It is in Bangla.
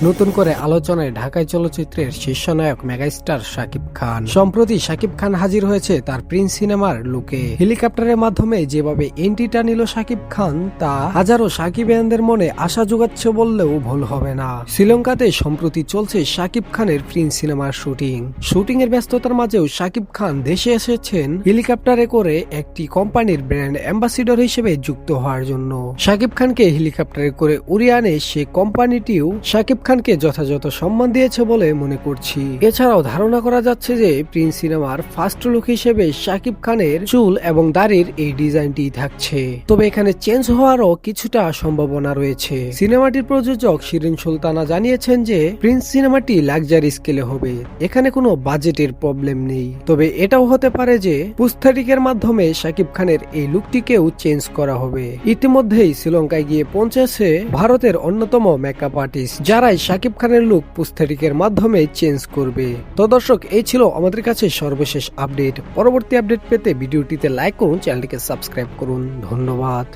নতুন করে আলোচনায় ঢাকায় চলচ্চিত্রের শীর্ষনায়ক মেগাস্টার শাকিব খান। সম্প্রতি শাকিব খান হাজির হয়েছে তার প্রিন্স সিনেমার লুকে। হেলিকপ্টারের মাধ্যমে যেভাবে এন্ট্রিটা নিল শাকিব খান তা হাজারো শাকিবিয়ানদের মনে আশা যোগাচ্ছে বললেও ভুল হবে না। শ্রীলঙ্কাতে সম্প্রতি চলছে শাকিব খানের প্রিন্স সিনেমার শুটিং এর ব্যস্ততার মাঝেও শাকিব খান দেশে এসেছেন হেলিকপ্টারে করে একটি কোম্পানির ব্র্যান্ড অ্যাম্বাসিডর হিসেবে যুক্ত হওয়ার জন্য। শাকিব খানকে হেলিকপ্টারে করে উড়িয়ে আনে সে কোম্পানিটিও শাকিব খানকে যথাযথ সম্মান দিয়েছে বলে মনে করছি। এছাড়াও ধারণা করা যাচ্ছে যে প্রিন্স সিনেমার ফার্স্ট লুক হিসেবে শাকিব খানের চুল এবং দাড়ির এই ডিজাইনটি থাকছে, তবে এখানে চেঞ্জ হওয়ারও কিছুটা সম্ভাবনা রয়েছে। সিনেমাটির প্রযোজক শিরিন সুলতানা জানিয়েছেন যে প্রিন্স সিনেমাটি লাক্সারি স্কেলে হবে, এখানে কোনো বাজেটের প্রবলেম নেই। তবে এটাও হতে পারে যে পুস্থেটিকের মাধ্যমে শাকিব খানের এই লুকটিকেও চেঞ্জ করা হবে। ইতিমধ্যেই শ্রীলঙ্কায় গিয়ে পৌঁছেছে ভারতের অন্যতম মেকআপ আর্টিস্ট, যারাই শাকিব খানের লুক পুস্থেটিকের মাধ্যমে চেঞ্জ করবে। তো দর্শক, এই ছিল আমাদের কাছে সর্বশেষ আপডেট। পরবর্তী আপডেট পেতে ভিডিওটিতে লাইক করুন, চ্যানেলটিকে সাবস্ক্রাইব করুন। ধন্যবাদ।